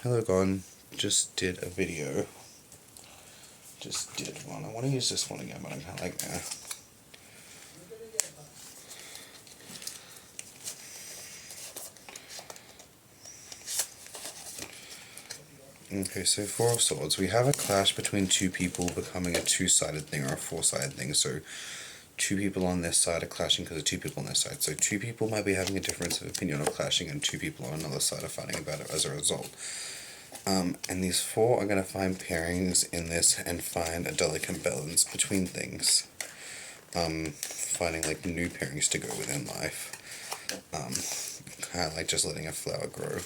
Hello Gone just did a video. Just did one. I want to use this one again, but I'm kind of like, eh. Okay, so Four of Swords. We have a clash between two people becoming a two-sided thing or a four-sided thing. So two people on this side are clashing because of two people on this side. So two people might be having a difference of opinion of clashing, and two people on another side are fighting about it as a result. And these four are going to find pairings in this and find a delicate balance between things. Finding like new pairings to go within life. Kind of like just letting a flower grow.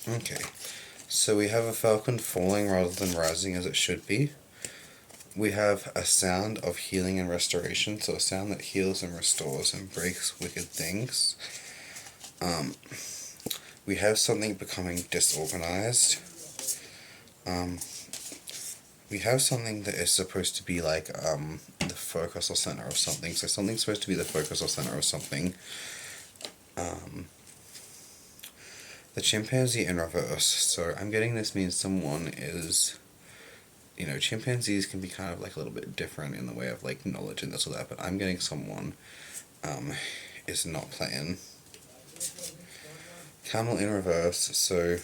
Okay, so we have a falcon falling rather than rising as it should be. We have a sound of healing and restoration, so a sound that heals and restores and breaks wicked things. We have something becoming disorganized. We have something that is supposed to be like the focus or center of something. So something's supposed to be the focus or center of something. The chimpanzee in reverse. So I'm getting this means someone is, you know, chimpanzees can be kind of like a little bit different in the way of like knowledge and this or that, but I'm getting someone is not playing. Camel in reverse. So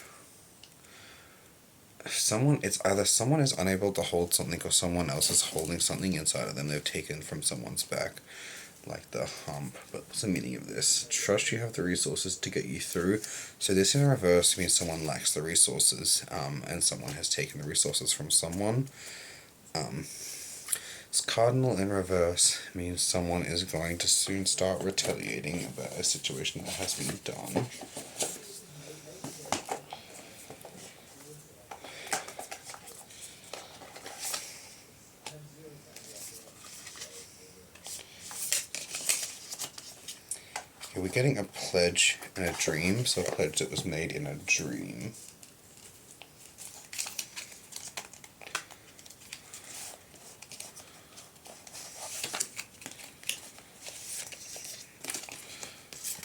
it's either someone is unable to hold something or someone else is holding something inside of them they've taken from someone's back, like the hump. But what's the meaning of this? Trust you have the resources to get you through. So this in reverse means someone lacks the resources, and someone has taken the resources from someone. This cardinal in reverse means someone is going to soon start retaliating about a situation that has been done. Okay, we're getting a pledge and a dream, so a pledge that was made in a dream.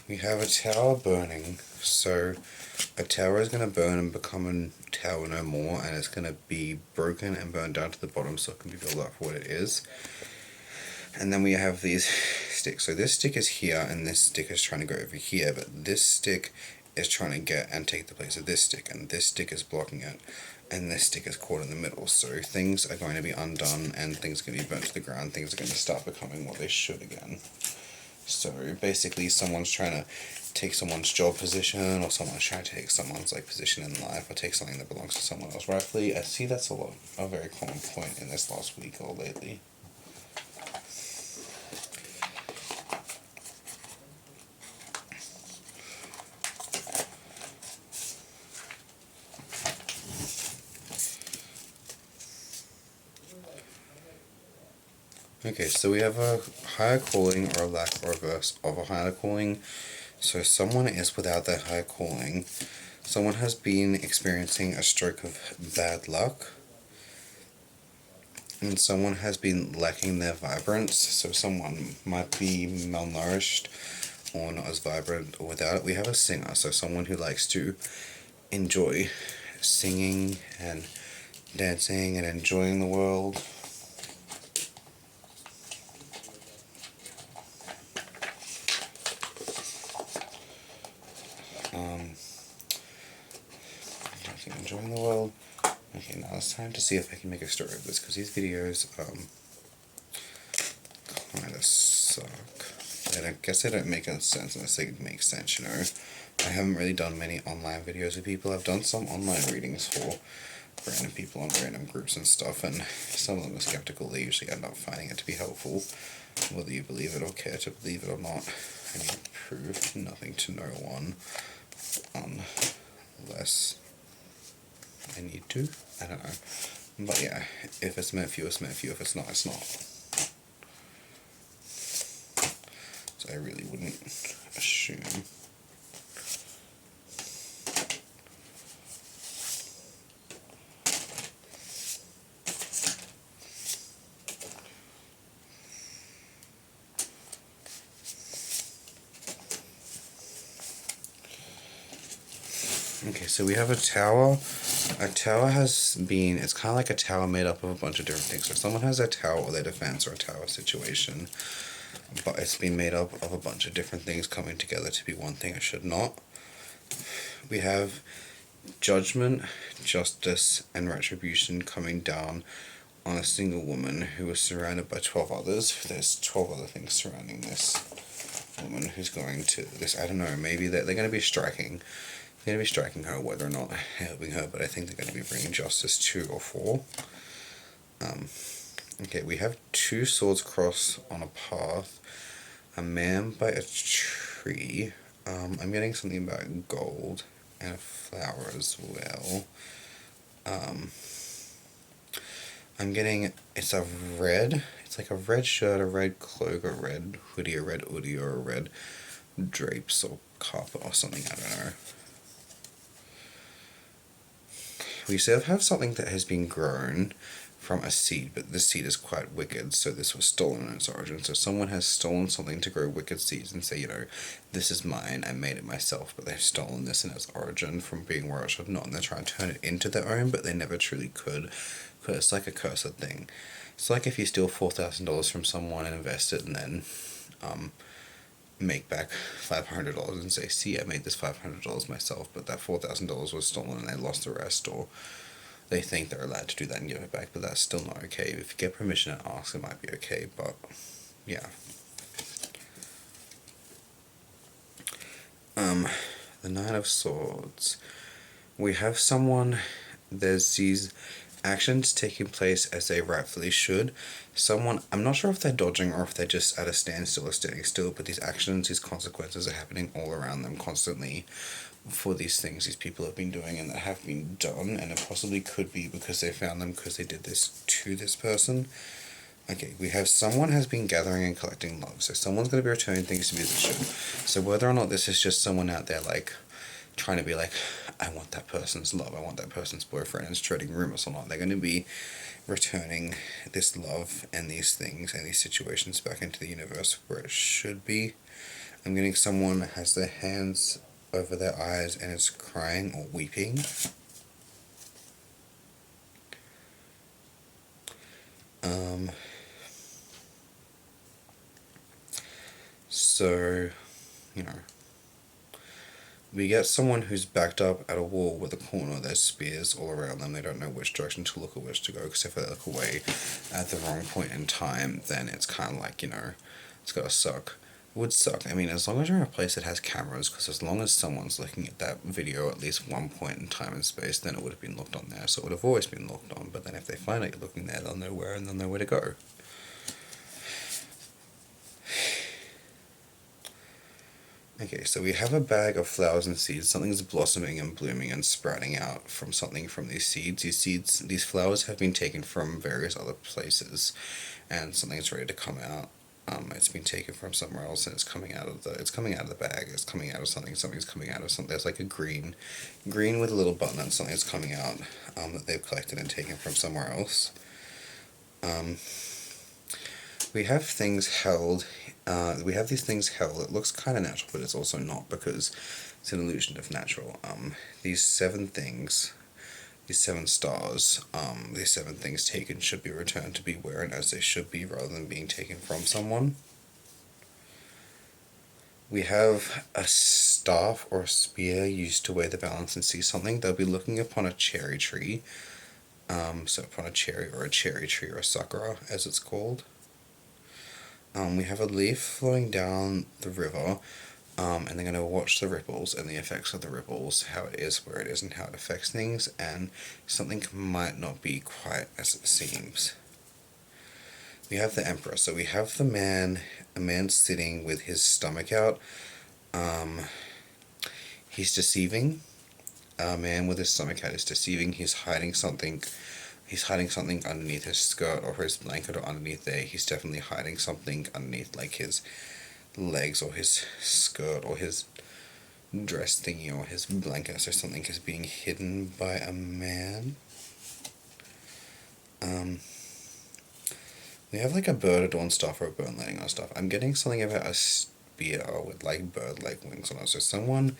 We have a tower burning, so a tower is going to burn and become a tower no more, and it's going to be broken and burned down to the bottom so it can be built up for what it is. And then we have these sticks. So this stick is here, and this stick is trying to go over here, but this stick is trying to get and take the place of this stick, and this stick is blocking it, and this stick is caught in the middle. So things are going to be undone, and things are going to be burnt to the ground. Things are going to start becoming what they should again. So basically someone's trying to take someone's job position, or someone's trying to take someone's like position in life, or take something that belongs to someone else rightfully. I see that's a very common point in this last week or lately. Okay, so we have a higher calling or a lack or reverse of a higher calling. So someone is without their higher calling. Someone has been experiencing a stroke of bad luck. And someone has been lacking their vibrance. So someone might be malnourished or not as vibrant or without it. We have a singer, so someone who likes to enjoy singing and dancing and enjoying the world. Enjoying the world. Okay, now it's time to see if I can make a story of this, because these videos kind of suck. And I guess they don't make any sense unless they make sense, you know. I haven't really done many online videos with people. I've done some online readings for random people on random groups and stuff, and some of them are skeptical. They usually end up finding it to be helpful, whether you believe it or care to believe it or not. I mean, prove nothing to no one unless I need to. I don't know. But yeah, if it's meant for you, it's meant for you. If it's not, it's not. So I really wouldn't assume. Okay, so we have a tower. A tower it's kind of like a tower made up of a bunch of different things. So someone has a tower or their defense or a tower situation, but it's been made up of a bunch of different things coming together to be one thing it should not. We have judgment, justice, and retribution coming down on a single woman who was surrounded by 12 others. There's 12 other things surrounding this woman who's going to this. I don't know, maybe they're going to be striking. They're going to be striking her, whether or not helping her, but I think they're going to be bringing justice 2 or 4. Okay, we have 2 swords crossed on a path. A man by a tree. I'm getting something about gold and a flower as well. I'm getting, it's like a red shirt, a red cloak, a red hoodie, a red hoodie, or a red drapes or carpet or something, I don't know. We sort of have something that has been grown from a seed, but this seed is quite wicked, so this was stolen in its origin. So someone has stolen something to grow wicked seeds and say, this is mine, I made it myself, but they've stolen this in its origin from being where it should not, and they're trying to turn it into their own, but they never truly could, because it's like a cursed thing. It's like if you steal $4,000 from someone and invest it and then make back $500 and say, see, I made this $500 myself, but that $4,000 was stolen and they lost the rest, or they think they're allowed to do that and give it back, but that's still not okay. If you get permission and ask, it might be okay, but yeah. The Nine of Swords. We have there's these actions taking place as they rightfully should. I'm not sure if they're dodging or if they're just at a standstill or standing still, but these actions, these consequences are happening all around them constantly for these things these people have been doing and that have been done, and it possibly could be because they found them because they did this to this person. Okay, we have someone has been gathering and collecting love, so someone's going to be returning things to be as it should. So whether or not this is just someone out there trying to be I want that person's love, I want that person's boyfriend, and spreading rumors or not, they're going to be returning this love and these things and these situations back into the universe where it should be. I'm getting someone has their hands over their eyes and is crying or weeping. So, we get someone who's backed up at a wall with a corner. There's spears all around them. They don't know which direction to look or which to go, because if they look away at the wrong point in time, then it's kind of it's gotta suck. It would suck. I mean, as long as you're in a place that has cameras, because as long as someone's looking at that video at least one point in time and space, then it would have been looked on there. So it would have always been looked on. But then if they find out you're looking there, they'll know where and they'll know where to go. Okay, so we have a bag of flowers and seeds. Something's blossoming and blooming and sprouting out from something from these seeds. These flowers have been taken from various other places, and something's ready to come out. It's been taken from somewhere else, and it's coming out of the bag. It's coming out of something. Something's coming out of something. There's like a green with a little button, and something's coming out that they've collected and taken from somewhere else. We have things held. We have these things held. It looks kind of natural, but it's also not, because it's an illusion of natural. These 7 things, these 7 stars, these 7 things taken should be returned to be where and as they should be, rather than being taken from someone. We have a staff or a spear used to weigh the balance and see something. They'll be looking upon a cherry tree. So upon a cherry or a sakura, as it's called. We have a leaf flowing down the river, and they're going to watch the ripples and the effects of the ripples, how it is, where it is, and how it affects things, and something might not be quite as it seems. We have the Emperor, so we have a man sitting with his stomach out. He's deceiving. A man with his stomach out is deceiving. He's hiding something underneath his skirt or his blanket, or underneath there. He's definitely hiding something underneath, his legs or his skirt or his dress thingy or his blanket, so something is being hidden by a man. We have a bird adorned stuff or a bird landing on stuff. I'm getting something about a spear with bird-like wings on it. So someone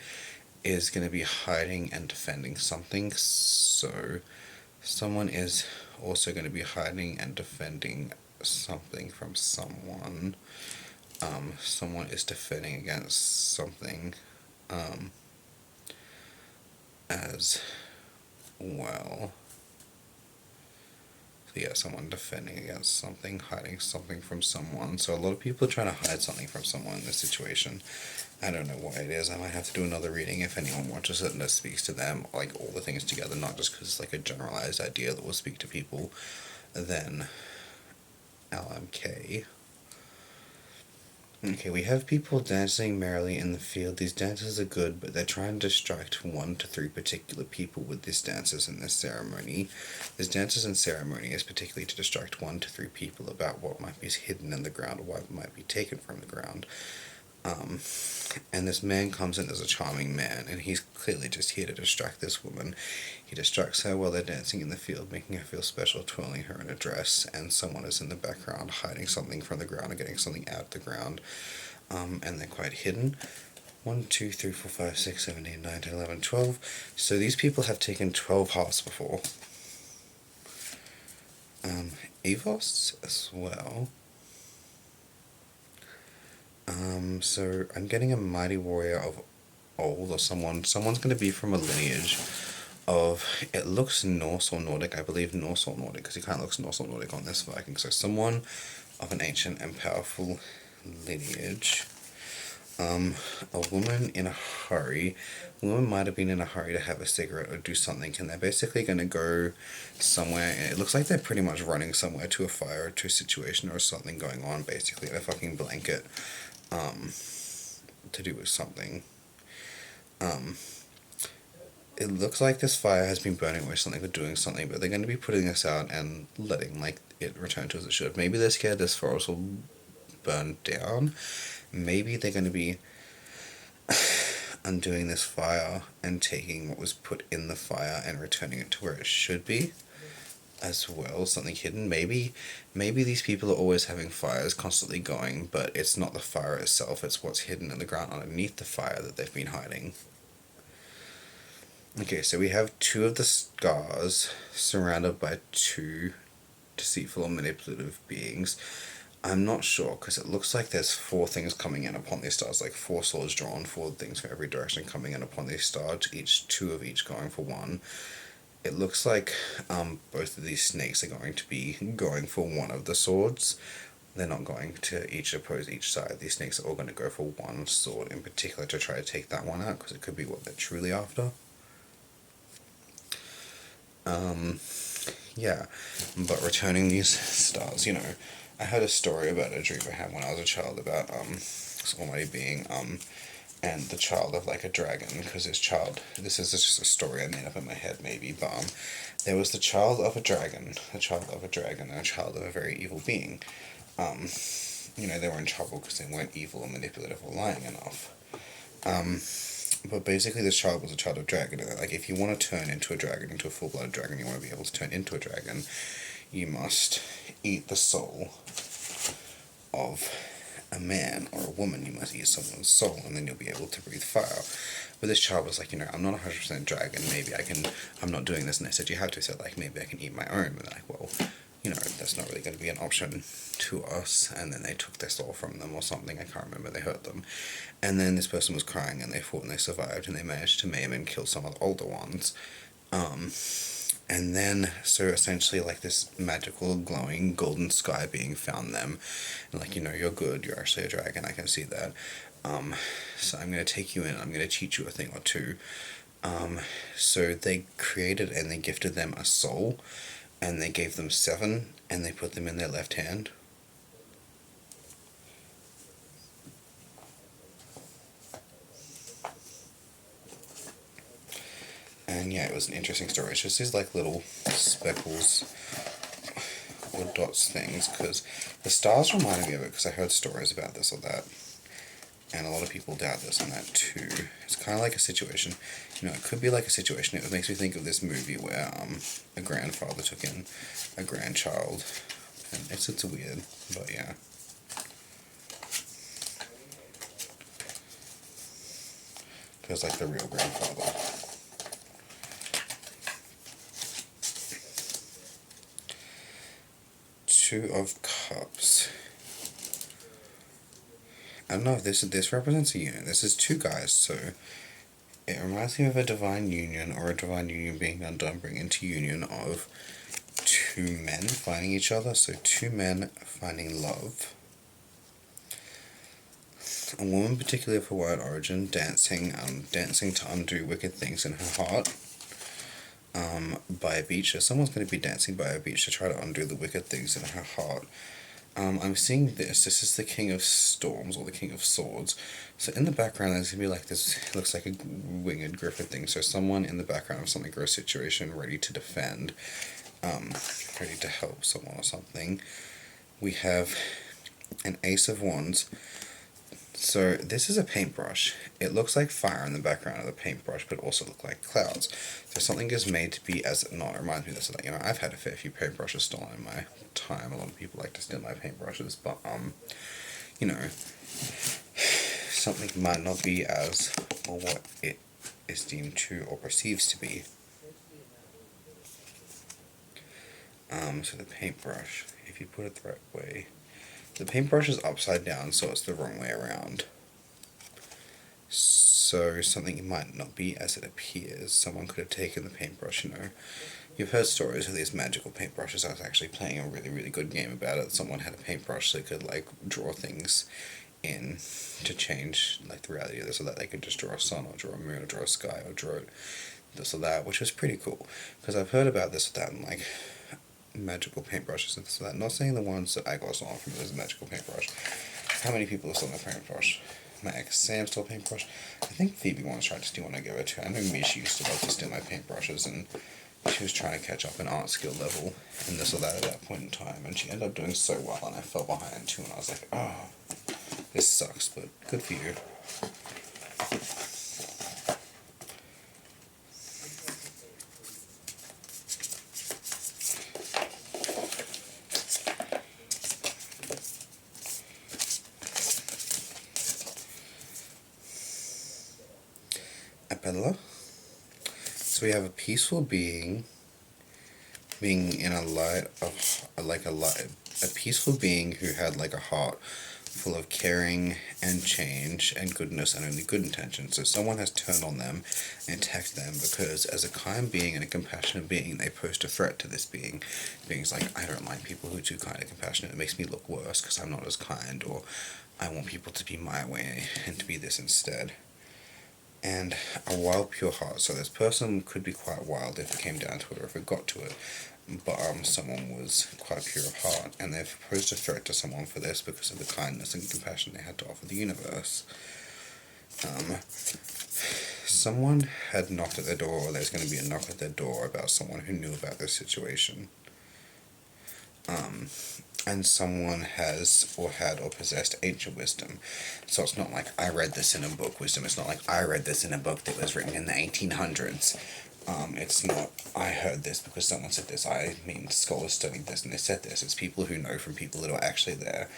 is going to be hiding and defending something. So someone is also going to be hiding and defending something from someone. Someone is defending against something as well. So yeah, someone defending against something, hiding something from someone. So a lot of people are trying to hide something from someone in this situation. I don't know why it is. I might have to do another reading if anyone watches it and it speaks to them, like all the things together, not just because it's like a generalized idea that will speak to people. Then LMK. Okay, we have people dancing merrily in the field. These dances are good, but they're trying to distract 1 to 3 particular people with these dances in this ceremony. This dances and ceremony is particularly to distract 1 to 3 people about what might be hidden in the ground or what might be taken from the ground. And this man comes in as a charming man, and he's clearly just here to distract this woman. He distracts her while they're dancing in the field, making her feel special, twirling her in a dress, and someone is in the background hiding something from the ground or getting something out of the ground. And they're quite hidden. 1, 2, 3, 4, 5, 6, 7, 8, 9, 10, 11, 12. So these people have taken 12 hearts before. Evos as well. So I'm getting a mighty warrior of old or someone. Someone's going to be from a lineage of, it looks Norse or Nordic. I believe Norse or Nordic, because it kind of looks Norse or Nordic on this Viking. So someone of an ancient and powerful lineage. A woman in a hurry. A woman might have been in a hurry to have a cigarette or do something, and they're basically going to go somewhere, and it looks like they're pretty much running somewhere to a fire or to a situation or something going on, basically in a fucking blanket, to do with something. It looks like this fire has been burning away something or doing something, but they're going to be putting this out and letting like it return to as it should. Maybe they're scared this forest will burn down. Maybe they're going to be undoing this fire and taking what was put in the fire and returning it to where it should be as well, something hidden. Maybe these people are always having fires constantly going, but it's not the fire itself, it's what's hidden in the ground underneath the fire that they've been hiding. Okay, so we have 2 of the scars surrounded by 2 deceitful or manipulative beings. I'm not sure, because it looks like there's 4 things coming in upon these stars, like 4 swords drawn, 4 things from every direction coming in upon these stars, each 2 of each going for 1. It looks like both of these snakes are going to be going for 1 of the swords. They're not going to each oppose each side. These snakes are all going to go for 1 sword in particular to try to take that one out, because it could be what they're truly after. Yeah, but returning these stars, I heard a story about a dream I had when I was a child about this almighty being and the child of like a dragon, because this is just a story I made up in my head maybe, but there was the child of a dragon, and a child of a very evil being. They were in trouble because they weren't evil or manipulative or lying enough. But basically this child was a child of dragon, and like if you want to turn into a dragon, into a full-blooded dragon, you want to be able to turn into a dragon, you must eat the soul of a man or a woman. You must eat someone's soul, and then you'll be able to breathe fire. But this child was like, I'm not 100% dragon, maybe I'm not doing this, and I said, you have to, so like, maybe I can eat my own, and like, well, that's not really going to be an option to us, and then they took their soul from them or something, I can't remember, they hurt them, and then this person was crying, and they fought, and they survived, and they managed to maim and kill some of the older ones, and then, so essentially, like, this magical, glowing, golden sky being found them, and like, you're good, you're actually a dragon, I can see that, so I'm going to take you in, I'm going to teach you a thing or two. So they created and they gifted them a soul, and they gave them 7, and they put them in their left hand. And yeah, it was an interesting story. It's just these like little speckles or dots things, because the stars reminded me of it, because I heard stories about this or that, and a lot of people doubt this and that too. It's kind of like a situation, it could be like a situation. It makes me think of this movie where a grandfather took in a grandchild, and it's weird, but yeah. Feels like the real grandfather. Two of Cups. I don't know if this represents a union. This is two guys, so it reminds me of a divine union, or a divine union being undone, bring into union of two men finding each other. So two men finding love. A woman, particularly of Hawaiian origin, dancing to undo wicked things in her heart. By a beach. So someone's going to be dancing by a beach to try to undo the wicked things in her heart. I'm seeing this. This is the King of Storms, or the King of Swords. So in the background, there's going to be like this, it looks like a winged griffin thing. So someone in the background of something gross situation, ready to defend, ready to help someone or something. We have an Ace of Wands. So this is a paintbrush. It looks like fire in the background of the paintbrush, but also look like clouds. So something is made to be as not. It reminds me of this. Like, I've had a fair few paintbrushes stolen in my time. A lot of people like to steal my paintbrushes, but something might not be as, or what it is deemed to or perceives to be. So the paintbrush, if you put it the right way, the paintbrush is upside down, so it's the wrong way around. So something might not be as it appears. Someone could have taken the paintbrush, You've heard stories of these magical paintbrushes. I was actually playing a really, really good game about it. Someone had a paintbrush that could, draw things in to change, the reality of this, so that they could just draw a sun, or draw a moon, or draw a sky, or draw this or that, which was pretty cool. Because I've heard about this or that, and, magical paintbrushes and this or that. Not saying the ones that I got stolen from as a magical paintbrush. How many people have stolen a paintbrush? My ex Sam stole a paintbrush. I think Phoebe once tried to steal one I gave her to. I know Misha used to love to steal my paintbrushes, and she was trying to catch up in art skill level and this or that at that point in time, and she ended up doing so well, and I fell behind too, and I was like, oh, this sucks, but good for you. Apella. So we have a peaceful being in a light of, a peaceful being who had a heart full of caring and change and goodness and only good intentions. So someone has turned on them and attacked them because as a kind being and a compassionate being, they posed a threat to this being. Being's like, I don't like people who are too kind and compassionate. It makes me look worse because I'm not as kind, or I want people to be my way and to be this instead. And a wild, pure heart. So this person could be quite wild if it came down to it, or if it got to it. But someone was quite pure of heart, and they've posed a threat to someone for this because of the kindness and compassion they had to offer the universe. Someone had knocked at their door, or there's going to be a knock at their door about someone who knew about this situation. And someone has, or had, or possessed ancient wisdom. So it's not like I read this in a book wisdom. It's not like I read this in a book that was written in the 1800s. It's not I heard this because someone said this. I mean, scholars studied this and they said this. It's people who know from people that are actually there,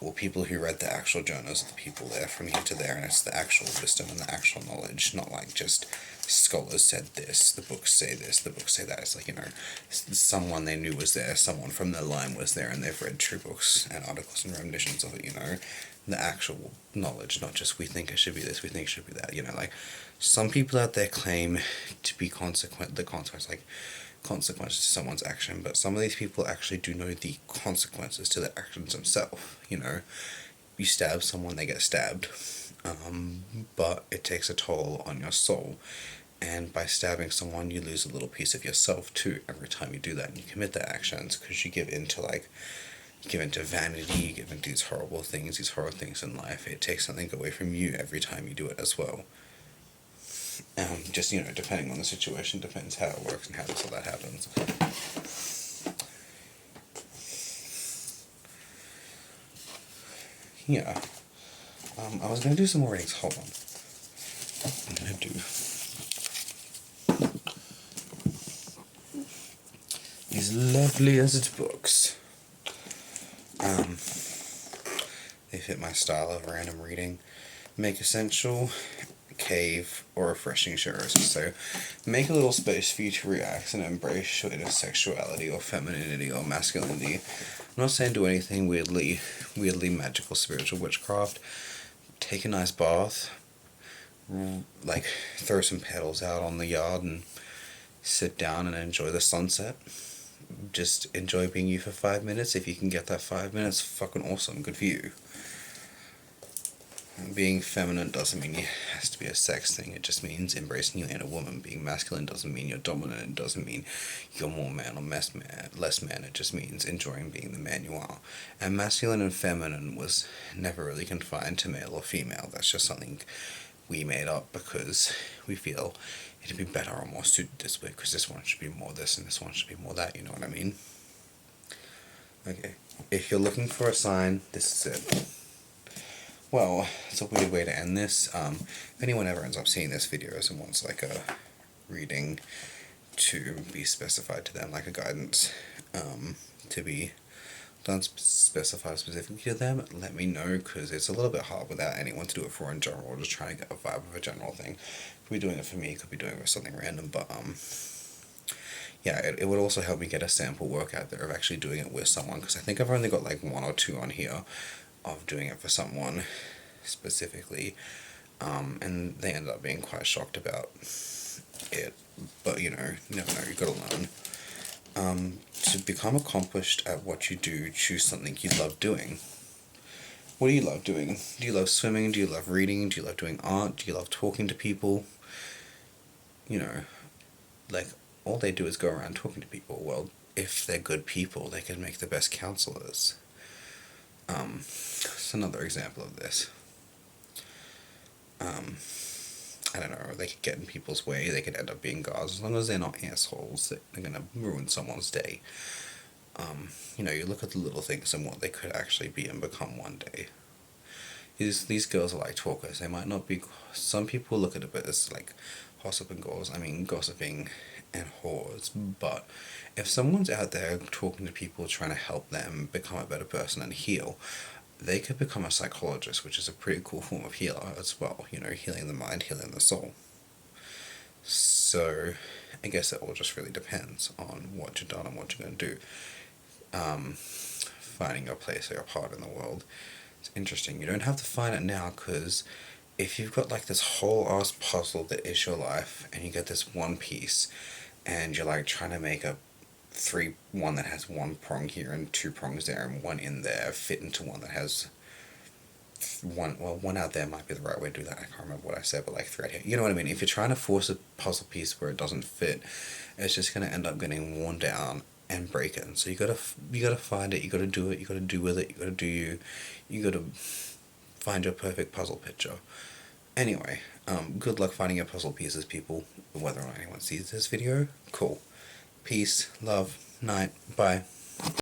or people who read the actual journals of the people there from here to there, and it's the actual wisdom and the actual knowledge, not just scholars said this, the books say this, the books say that. It's someone they knew was there, someone from their line was there, and they've read true books and articles and renditions of it, the actual knowledge, not just we think it should be this, we think it should be that, some people out there claim to be consequences to someone's action, but some of these people actually do know the consequences to their actions themselves. You stab someone, they get stabbed, but it takes a toll on your soul, and by stabbing someone you lose a little piece of yourself too every time you do that, and you commit the actions because you give into vanity, you give into these horrible things in life. It takes something away from you every time you do it as well. Just, depending on the situation, depends how it works and how this all that happens. Yeah. I was going to do some more readings. Hold on. I'm going to do these lovely as books. They fit my style of random reading. Make essential cave, or refreshing shows. So make a little space for you to relax and embrace your inner sexuality or femininity or masculinity. I'm not saying do anything weirdly magical, spiritual witchcraft. Take a nice bath, like throw some petals out on the yard and sit down and enjoy the sunset. Just enjoy being you for 5 minutes. If you can get that 5 minutes, fucking awesome, good for you. Being feminine doesn't mean it has to be a sex thing. It just means embracing your inner woman. Being masculine doesn't mean you're dominant. It doesn't mean you're more man or less man. It just means enjoying being the man you are. And masculine and feminine was never really confined to male or female. That's just something we made up because we feel it'd be better or more suited this way, because this one should be more this and this one should be more that, you know what I mean? Okay, if you're looking for a sign, this is it. Well, it's a weird way to end this. If anyone ever ends up seeing this video and wants like a reading to be specified to them, like a guidance to be done specified specifically to them, let me know, because it's a little bit hard without anyone to do it for in general, or just trying to get a vibe of a general thing. Could be doing it for me, could be doing it for something random, but yeah, it would also help me get a sample work out there of actually doing it with someone, because I think I've only got like 1 or 2 on here of doing it for someone specifically, and they ended up being quite shocked about it, but you know, you never know, you gotta learn. To become accomplished at what you do, choose something you love doing. What do you love doing? Do you love swimming? Do you love reading? Do you love doing art? Do you love talking to people? You know, like, all they do is go around talking to people. Well, if they're good people, they can make the best counselors. It's another example of this. I don't know, they could get in people's way, they could end up being gods, as long as they're not assholes, they're gonna ruin someone's day. You know, you look at the little things and what they could actually be and become one day. These girls are like talkers, they might not be, some people look at it as like gossiping and whores, but if someone's out there talking to people, trying to help them become a better person and heal, they could become a psychologist, which is a pretty cool form of healer as well, you know, healing the mind, healing the soul. So I guess it all just really depends on what you've done and what you're going to do. Finding your place or your part in the world. It's interesting. You don't have to find it now, because if you've got like this whole ass puzzle that is your life, and you get this one piece, and you're like trying to make one that has 1 prong here and 2 prongs there and 1 in there fit into one that has one out there might be the right way to do that. I can't remember what I said, but like thread here. You know what I mean? If you're trying to force a puzzle piece where it doesn't fit, it's just going to end up getting worn down and breaking. So you gotta find it, you gotta do it, you gotta do with it, you gotta do you gotta find your perfect puzzle picture. Anyway, good luck finding your puzzle pieces, people. Whether or not anyone sees this video, cool. Peace, love, night, bye.